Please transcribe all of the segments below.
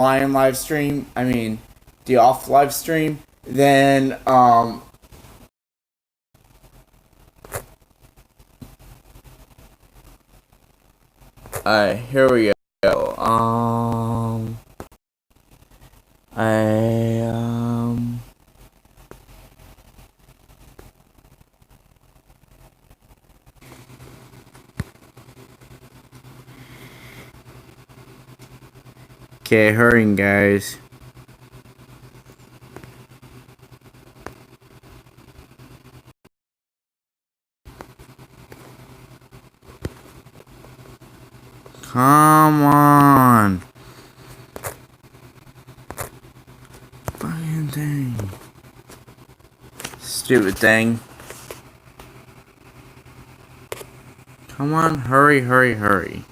online live stream, the off live stream, then alright, here we go. I Okay, hurrying, guys. Come on. Fucking thing. Stupid thing. Come on, hurry, hurry, hurry.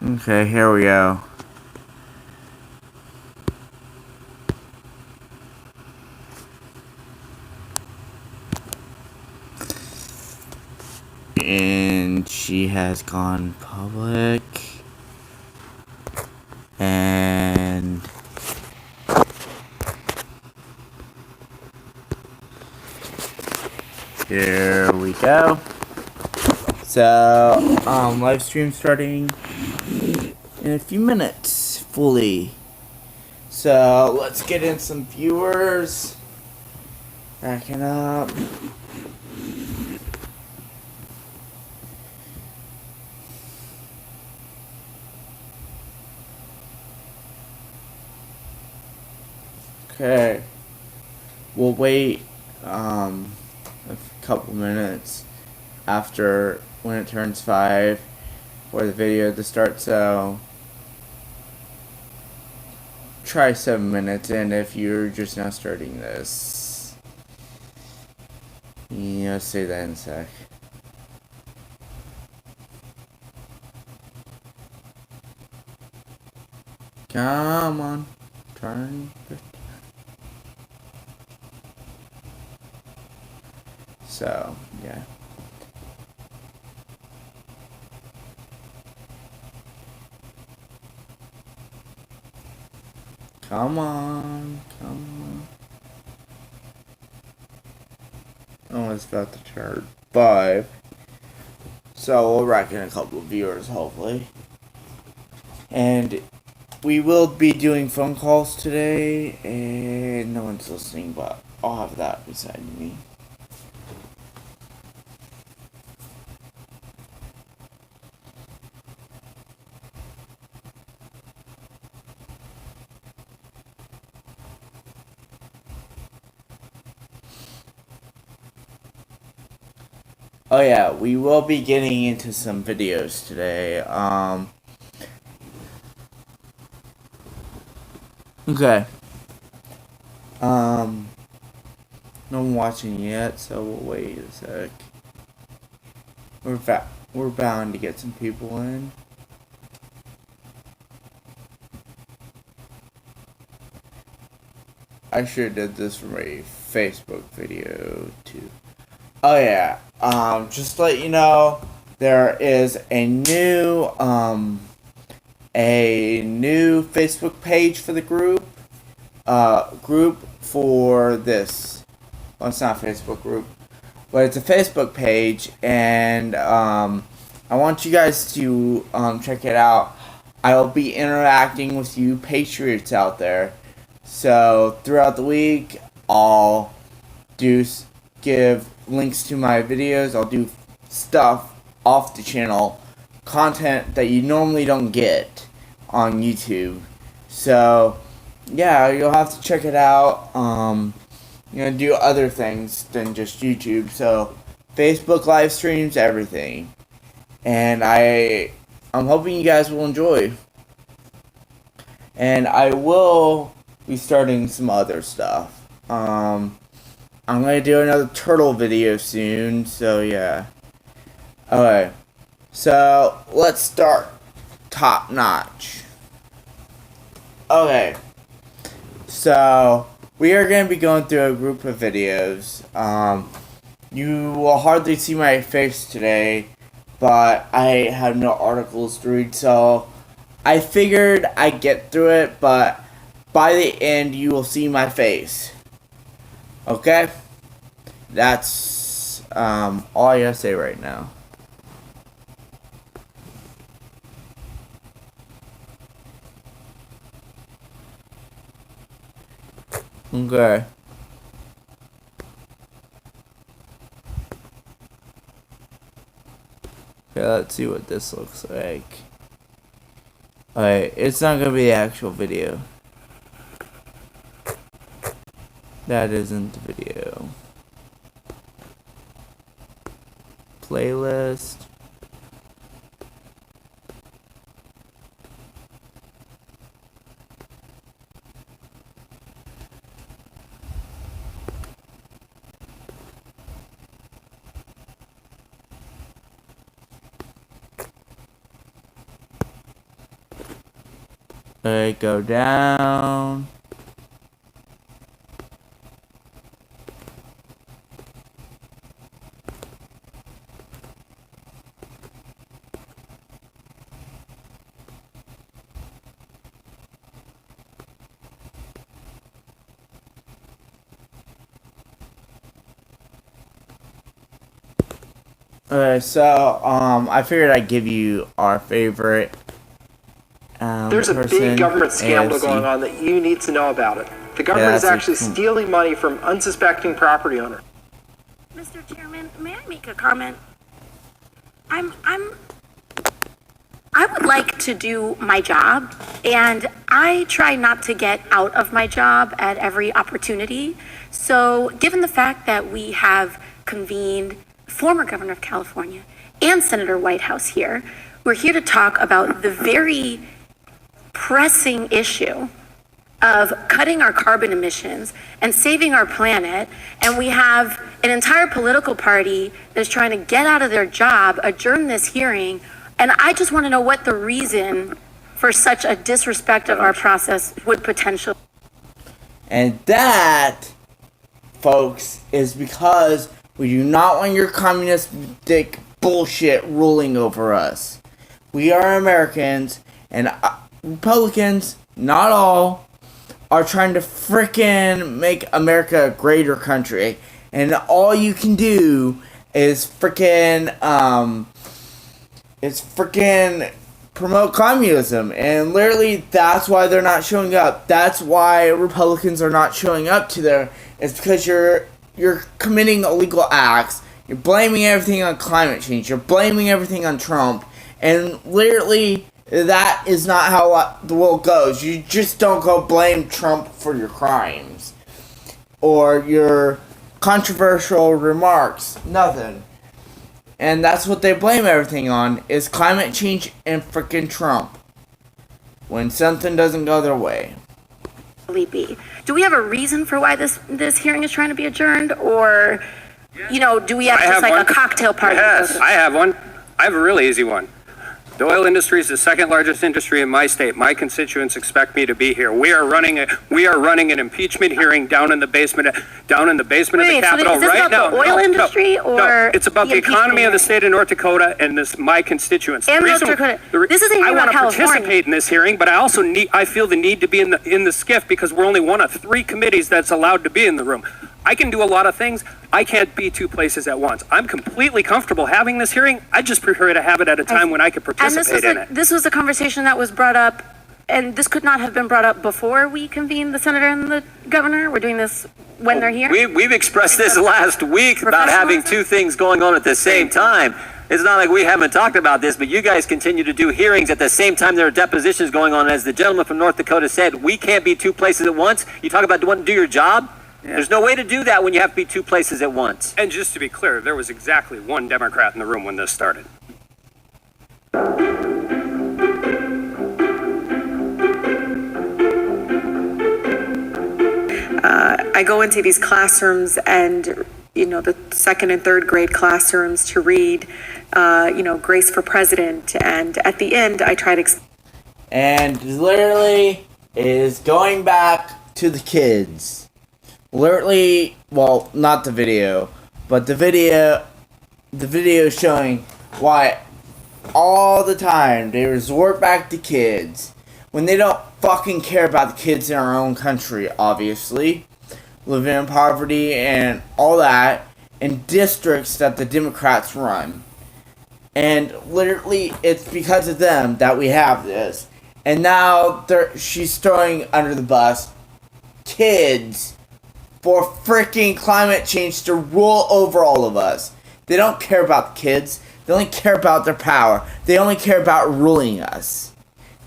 Okay, here we go. And she has gone public. And here we go. So, live stream starting in a few minutes, fully. So, let's get in some viewers. Backing up. Okay. We'll wait, a couple minutes after when it turns 5 for the video to start, so try 7 minutes in if you're just now starting this. Yeah, say that in a sec. Come on, turn. So, yeah. Come on, come on. Oh, it's about to turn 5. So we'll rack in a couple of viewers, hopefully. And we will be doing phone calls today, and no one's listening, but I'll have that beside me. Oh yeah, we will be getting into some videos today. Okay. No one watching yet, so we'll wait a sec. We're bound to get some people in. I sure did this from a Facebook video too. Oh yeah. Just to let you know, there is a new Facebook page for the group. Group for this. Well, it's not a Facebook group, but it's a Facebook page, and I want you guys to check it out. I will be interacting with you Patriots out there. So throughout the week, I'll give links to my videos. I'll do stuff off the channel, content that you normally don't get on YouTube. So yeah, you'll have to check it out. do other things than just YouTube. So Facebook live streams, everything. And I'm hoping you guys will enjoy. And I will be starting some other stuff. I'm going to do another turtle video soon, so yeah. Okay, so let's start top notch. Okay, so we are going to be going through a group of videos. You will hardly see my face today, but I have no articles to read, so I figured I'd get through it, but by the end you will see my face. Okay? That's all I gotta say right now. Okay. Okay, let's see what this looks like. Alright, it's not gonna be the actual video. That isn't the video. Playlist. Alright, go down. So I figured I'd give you our favorite. There's a big government scandal going on that you need to know about it. The government is actually stealing money from unsuspecting property owners. Mr. Chairman, may I make a comment? I would like to do my job, and I try not to get out of my job at every opportunity. So, given the fact that we have convened former governor of California and Senator Whitehouse here, we're here to talk about the very pressing issue of cutting our carbon emissions and saving our planet, and we have an entire political party that's trying to get out of their job, adjourn this hearing, and I just want to know what the reason for such a disrespect of our process would potentially. And that, folks, is because we do not want your communistic bullshit ruling over us. We are Americans, and Republicans, not all, are trying to frickin' make America a greater country. And all you can do is frickin' promote communism. And literally, that's why they're not showing up. That's why Republicans are not showing up to there. It's because you're committing illegal acts. You're blaming everything on climate change. You're blaming everything on Trump. And literally, that is not how the world goes. You just don't go blame Trump for your crimes or your controversial remarks. Nothing. And that's what they blame everything on, is climate change and frickin' Trump when something doesn't go their way. Be. Do we have a reason for why this hearing is trying to be adjourned, or, do we have just like a cocktail party? Yes, I have one. I have a really easy one. The oil industry is the second largest industry in my state. My constituents expect me to be here. We are running an impeachment hearing down in the basement of the Capitol right now. The oil industry, or it's about the economy of the state of North Dakota and my constituents. And North Dakota. This isn't even about California. I want to participate in this hearing, but I feel the need to be in the SCIF because we're only one of 3 committees that's allowed to be in the room. I can do a lot of things. I can't be 2 places at once. I'm completely comfortable having this hearing. I just prefer to have it at a time when I could participate in it. This was a conversation that was brought up, and this could not have been brought up before we convened the senator and the governor. We're doing this when they're here. We've expressed this last week about having 2 things going on at the same time. It's not like we haven't talked about this, but you guys continue to do hearings at the same time there are depositions going on. As the gentleman from North Dakota said, we can't be 2 places at once. You talk about wanting to do your job. There's no way to do that when you have to be two places at once. And just to be clear, there was exactly one Democrat in the room when this started. I go into these classrooms and, the second and third grade classrooms to read, Grace for President. And at the end, I try to... And literally is going back to the kids. Literally, well, not the video, but the video showing why all the time they resort back to kids when they don't fucking care about the kids in our own country, obviously, living in poverty and all that, in districts that the Democrats run. And literally, it's because of them that we have this. And now she's throwing under the bus kids for freaking climate change to rule over all of us. They don't care about the kids. They only care about their power. They only care about ruling us.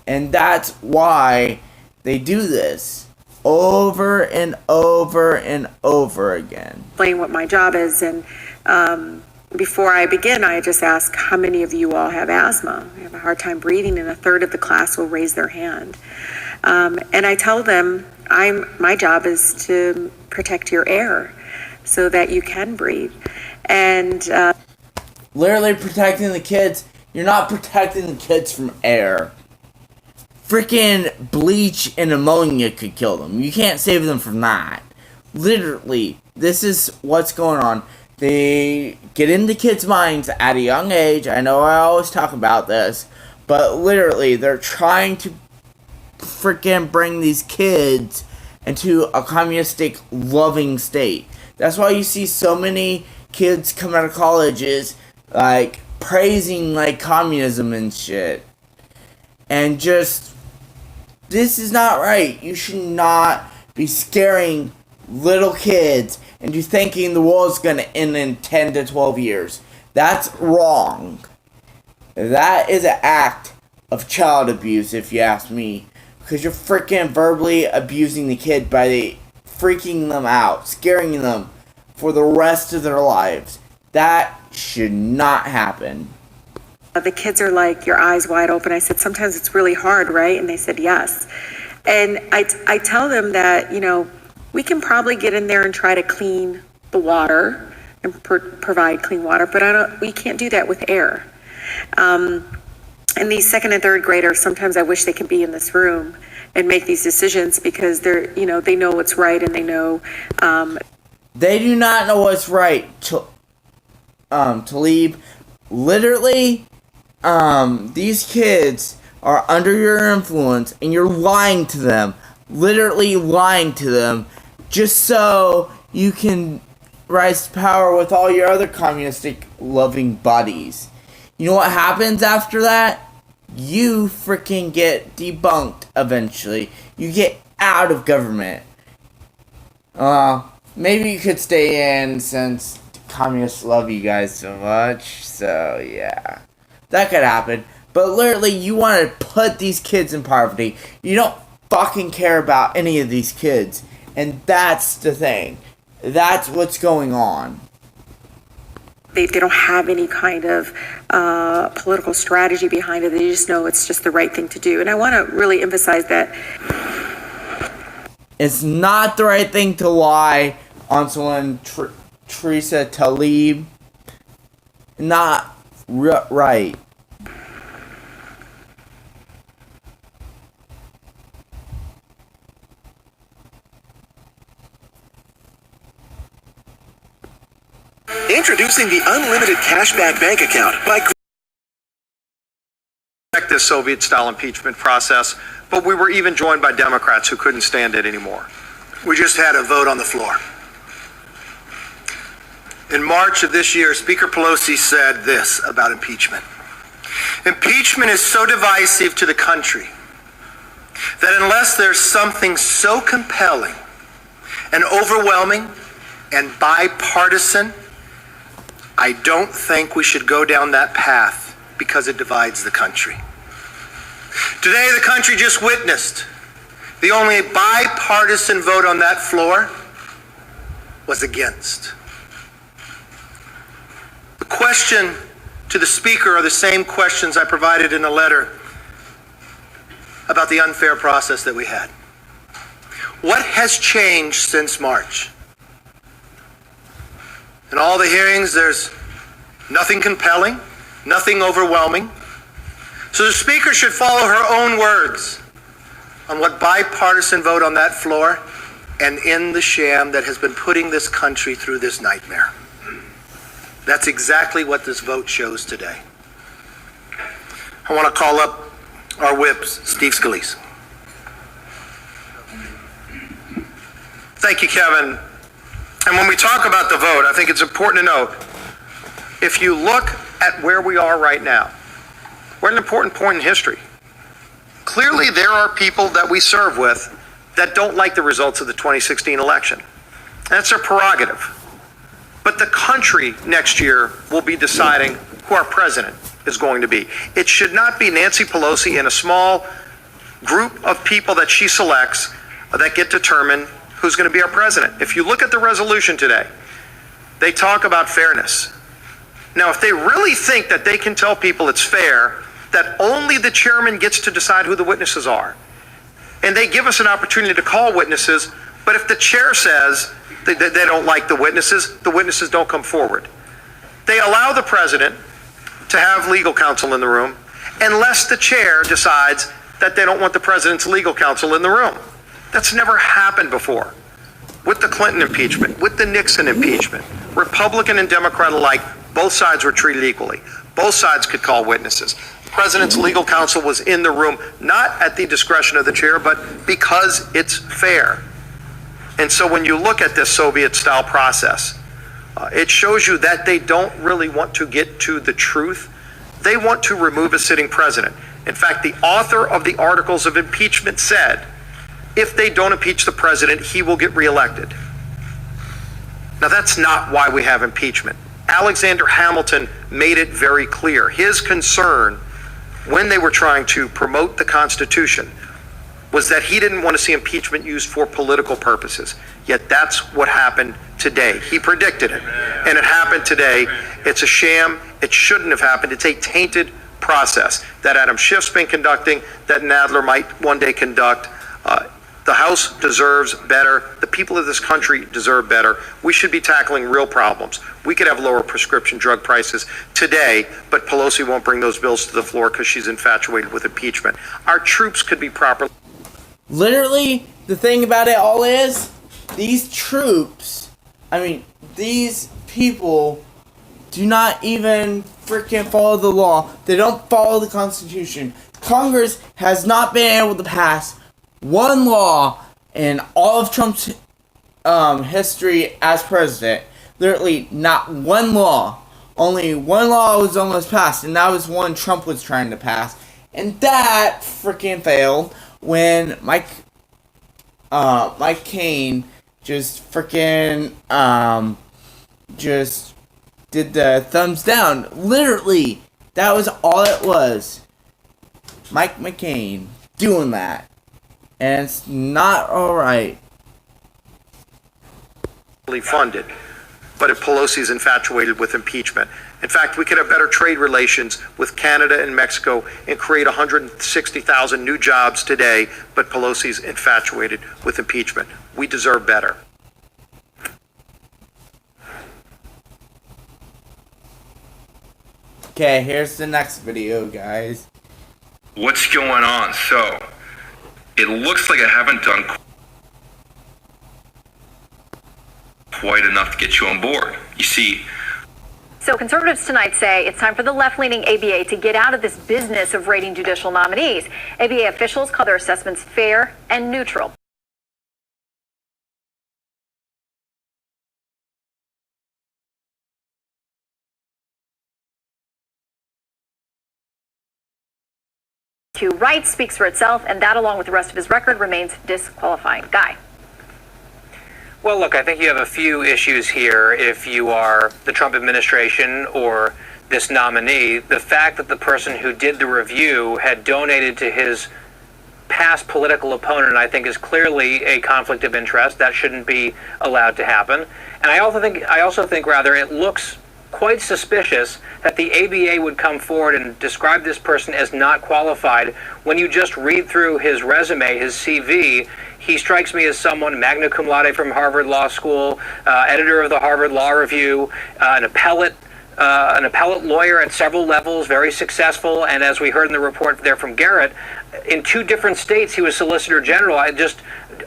And that's why they do this over and over and over again. Explain what my job is, and before I begin, I just ask how many of you all have asthma. I have a hard time breathing, and a third of the class will raise their hand. And I tell them my job is to protect your air so that you can breathe. And literally protecting the kids. You're not protecting the kids from air. Freaking bleach and ammonia could kill them. You can't save them from that. Literally, this is what's going on. They get into kids' minds at a young age. I know I always talk about this, but literally, they're trying to freaking bring these kids into a communistic loving state. That's why you see so many kids come out of colleges like praising like communism and shit. And just, this is not right. You should not be scaring little kids into thinking the world's going to end in 10 to 12 years. That's wrong. That is an act of child abuse, if you ask me. Because you're freaking verbally abusing the kid by freaking them out, scaring them for the rest of their lives. That should not happen. The kids are like, your eyes wide open. I said, sometimes it's really hard, right? And they said, yes. And I tell them that, we can probably get in there and try to clean the water and provide clean water, but we can't do that with air. And these second and third graders, sometimes I wish they could be in this room and make these decisions because they're, they know what's right and they know. They do not know what's right, Talib. Literally, these kids are under your influence and you're lying to them. Literally lying to them just so you can rise to power with all your other communistic loving buddies. You know what happens after that? You freaking get debunked eventually. You get out of government. Maybe you could stay in since communists love you guys so much. So, yeah. That could happen. But literally, you want to put these kids in poverty. You don't fucking care about any of these kids. And that's the thing. That's what's going on. They don't have any kind of political strategy behind it. They just know it's just the right thing to do. And I want to really emphasize that. It's not the right thing to lie on someone, Teresa Talib. Not right. Introducing the Unlimited Cashback Bank Account by this Soviet-style impeachment process, but we were even joined by Democrats who couldn't stand it anymore. We just had a vote on the floor. In March of this year, Speaker Pelosi said this about impeachment. Impeachment is so divisive to the country that unless there's something so compelling and overwhelming and bipartisan, I don't think we should go down that path because it divides the country. Today, the country just witnessed the only bipartisan vote on that floor was against. The question to the Speaker are the same questions I provided in a letter about the unfair process that we had. What has changed since March? In all the hearings, there's nothing compelling, nothing overwhelming. So the Speaker should follow her own words on what bipartisan vote on that floor and in the sham that has been putting this country through this nightmare. That's exactly what this vote shows today. I want to call up our whips, Steve Scalise. Thank you, Kevin. And when we talk about the vote, I think it's important to note, if you look at where we are right now, we're at an important point in history. Clearly, there are people that we serve with that don't like the results of the 2016 election. That's their prerogative. But the country next year will be deciding who our president is going to be. It should not be Nancy Pelosi and a small group of people that she selects that get determined who's going to be our president. If you look at the resolution today, they talk about fairness. Now, if they really think that they can tell people it's fair, that only the chairman gets to decide who the witnesses are, and they give us an opportunity to call witnesses, but if the chair says they don't like the witnesses don't come forward. They allow the president to have legal counsel in the room unless the chair decides that they don't want the president's legal counsel in the room. That's never happened before. With the Clinton impeachment, with the Nixon impeachment, Republican and Democrat alike, both sides were treated equally. Both sides could call witnesses. The president's legal counsel was in the room, not at the discretion of the chair, but because it's fair. And so when you look at this Soviet-style process, it shows you that they don't really want to get to the truth. They want to remove a sitting president. In fact, the author of the articles of impeachment said, if they don't impeach the president, he will get reelected. Now, that's not why we have impeachment. Alexander Hamilton made it very clear. His concern when they were trying to promote the Constitution was that he didn't want to see impeachment used for political purposes. Yet that's what happened today. He predicted it, and it happened today. It's a sham. It shouldn't have happened. It's a tainted process that Adam Schiff's been conducting, that Nadler might one day conduct. The House deserves better. The people of this country deserve better. We should be tackling real problems. We could have lower prescription drug prices today, but Pelosi won't bring those bills to the floor because she's infatuated with impeachment. Our troops could be properly... Literally, the thing about it all is, these people do not even freaking follow the law. They don't follow the Constitution. Congress has not been able to pass one law in all of Trump's history as president. Literally, not one law. Only one law was almost passed, and that was one Trump was trying to pass. And that freaking failed when Mike Cain just freaking just did the thumbs down. Literally, that was all it was. Mike McCain doing that. And it's not alright. Funded, but if Pelosi's infatuated with impeachment. In fact, we could have better trade relations with Canada and Mexico and create 160,000 new jobs today, but Pelosi's infatuated with impeachment. We deserve better. Okay, here's the next video, guys. What's going on? So, it looks like I haven't done quite enough to get you on board. You see... So conservatives tonight say it's time for the left-leaning ABA to get out of this business of rating judicial nominees. ABA officials call their assessments fair and neutral. Right speaks for itself, and that, along with the rest of his record, remains disqualifying. Guy. Well, look, I think you have a few issues here if you are the Trump administration or this nominee. The fact that the person who did the review had donated to his past political opponent, I think, is clearly a conflict of interest. That shouldn't be allowed to happen. And I also think it looks quite suspicious that the ABA would come forward and describe this person as not qualified. When you just read through his resume, his CV, he strikes me as someone magna cum laude from Harvard Law School, editor of the Harvard Law Review, an appellate lawyer at several levels, very successful. And as we heard in the report there from Garrett, in 2 different states, he was Solicitor General.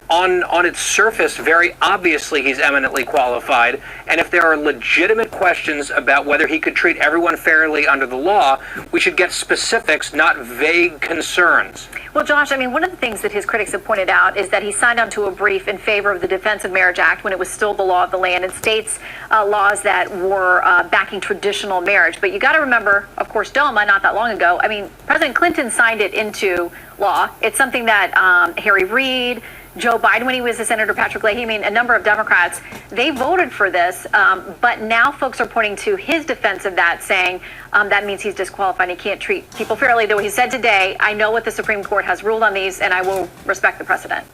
On its surface, very obviously he's eminently qualified. And if there are legitimate questions about whether he could treat everyone fairly under the law, we should get specifics, not vague concerns. Well, Josh, one of the things that his critics have pointed out is that he signed on to a brief in favor of the Defense of Marriage Act when it was still the law of the land, and states laws that were backing traditional marriage. But you got to remember, of course, DOMA, not that long ago, President Clinton signed it into law. It's something that Harry Reid, Joe Biden, when he was a Senator Patrick Leahy, a number of Democrats, they voted for this. But now folks are pointing to his defense of that, saying that means he's disqualified. He can't treat people fairly. Though he said today, I know what the Supreme Court has ruled on these, and I will respect the precedent.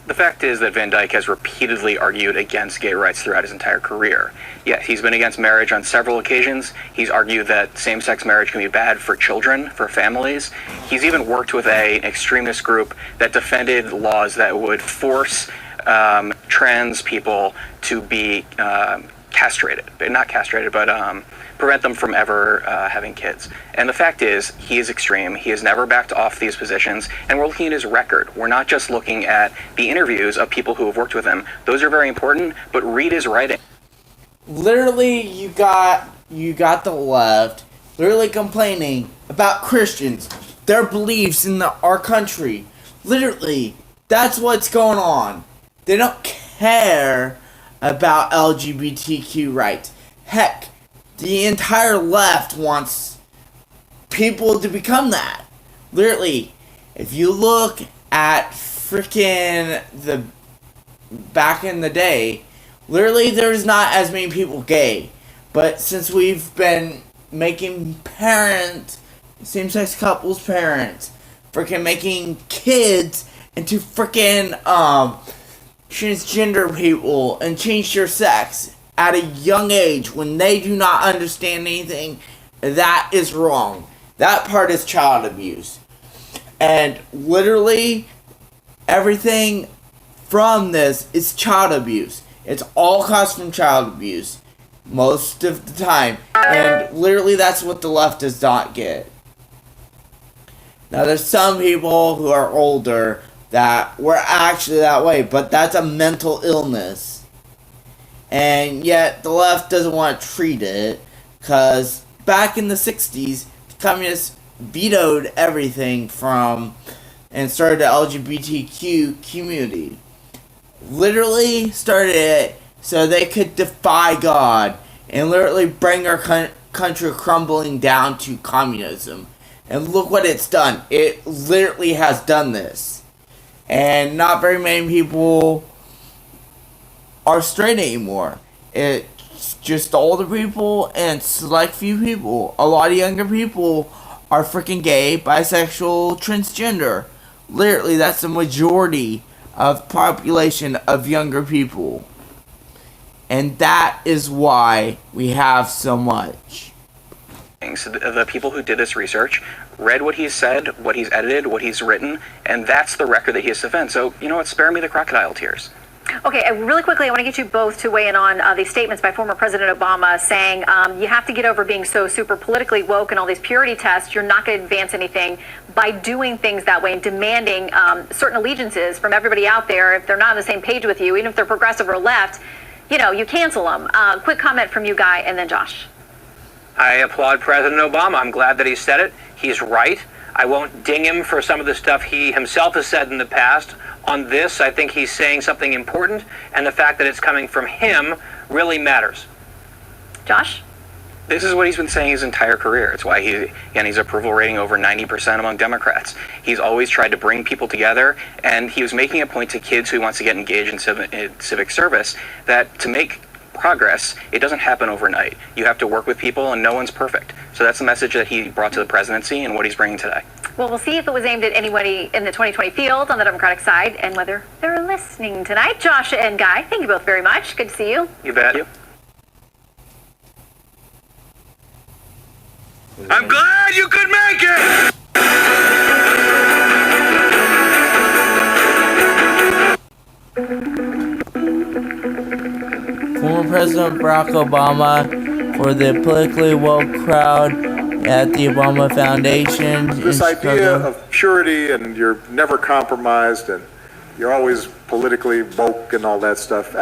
The fact is that Van Dyke has repeatedly argued against gay rights throughout his entire career. Yeah, he's been against marriage on several occasions. He's argued that same-sex marriage can be bad for children, for families. He's even worked with an extremist group that defended laws that would force trans people to be castrated. Not castrated, but prevent them from ever having kids. And the fact is, he is extreme. He has never backed off these positions. And we're looking at his record. We're not just looking at the interviews of people who have worked with him. Those are very important, but read his writing. Literally, you got the left literally complaining about Christians, their beliefs in our country. Literally, that's what's going on. They don't care about LGBTQ rights. Heck, the entire left wants people to become that. Literally, if you look at freaking the back in the day, literally there's not as many people gay. But since we've been making same-sex couples parents, freaking making kids into freaking transgender people and change their sex at a young age when they do not understand anything, that is wrong. That part is child abuse. And literally everything from this is child abuse. It's all caused from child abuse most of the time. And literally that's what the left does not get. Now there's some people who are older that were actually that way, but that's a mental illness. And yet the left doesn't want to treat it, because back in the 60s, the communists vetoed everything and started the LGBTQ community. Literally started it so they could defy God and literally bring our country crumbling down to communism. And look what it's done. It literally has done this. And not very many people are straight anymore. It's just older people and select few people. A lot of younger people are freaking gay, bisexual, transgender. Literally, that's the majority of population of younger people. And that is why we have so much. So the people who did this research read what he's said, what he's edited, what he's written, and that's the record that he has to defend. So, you know what, spare me the crocodile tears. Okay, really quickly, I want to get you both to weigh in on these statements by former President Obama saying you have to get over being so super politically woke and all these purity tests. You're not going to advance anything by doing things that way and demanding certain allegiances from everybody out there. If they're not on the same page with you, even if they're progressive or left, you cancel them. Quick comment from you, Guy, and then Josh. I applaud President Obama. I'm glad that he said it. He's right. I won't ding him for some of the stuff he himself has said in the past. On this, I think he's saying something important, and the fact that it's coming from him really matters. Josh? This is what he's been saying his entire career. It's why his approval rating over 90% among Democrats. He's always tried to bring people together, and he was making a point to kids who wants to get engaged in civic service that to make progress, it doesn't happen overnight. You have to work with people, and no one's perfect. So that's the message that he brought to the presidency and what he's bringing today. Well, we'll see if it was aimed at anybody in the 2020 field on the Democratic side and whether they're listening tonight. Josh and Guy, thank you both very much. Good to see you. You bet. I'm glad you could make it! Former President Barack Obama for the politically woke crowd at the Obama Foundation. This idea of purity and you're never compromised and you're always politically woke and all that stuff,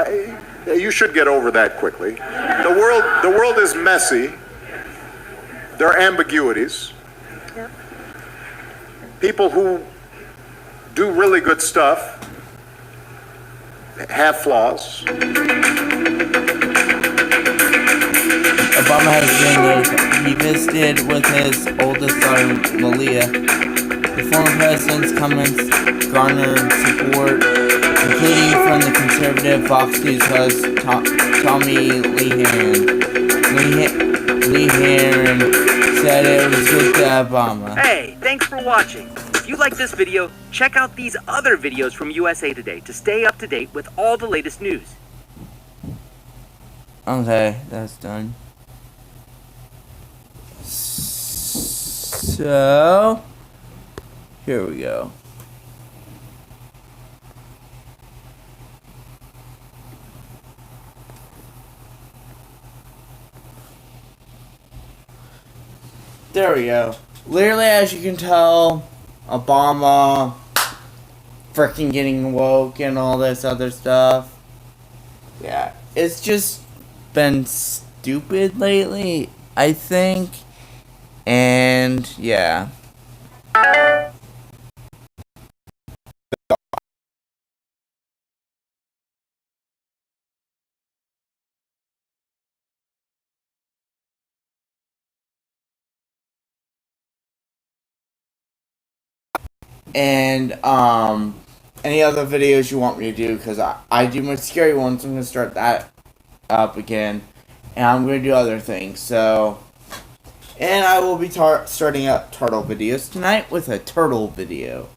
you should get over that quickly. The world is messy. There are ambiguities. Yep. People who do really good stuff have flaws. Obama has been there. He visited with his oldest daughter, Malia. The former president's comments garnered support, including from the conservative Fox News host Tommy Lee Heron. Lee Heron said it was good to Obama. Hey, thanks for watching. If you like this video, check out these other videos from USA Today to stay up to date with all the latest news. Okay, that's done. So, here we go. There we go. Literally, as you can tell, Obama freaking getting woke and all this other stuff. Yeah, it's just been stupid lately, I think. And yeah. And any other videos you want me to do, because I do my scary ones. I'm going to start that up again, and I'm going to do other things. So, and I will be starting up turtle videos tonight with a turtle video.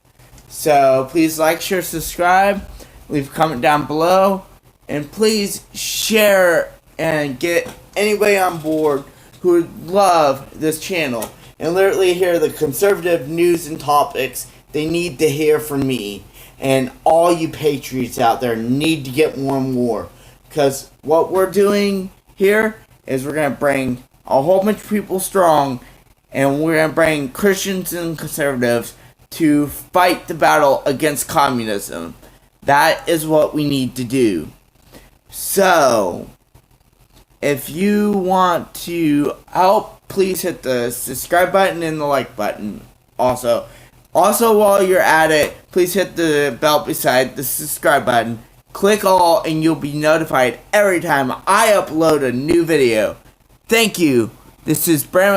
So please like, share, subscribe, leave a comment down below, and please share and get anybody on board who would love this channel and literally hear the conservative news and topics they need to hear from me. And all you patriots out there need to get more and more. Because what we're doing here is we're going to bring a whole bunch of people strong. And we're going to bring Christians and conservatives to fight the battle against communism. That is what we need to do. So, if you want to help, please hit the subscribe button and the like button. Also, while you're at it, please hit the bell beside the subscribe button. Click all and you'll be notified every time I upload a new video. Thank you. This is Brandon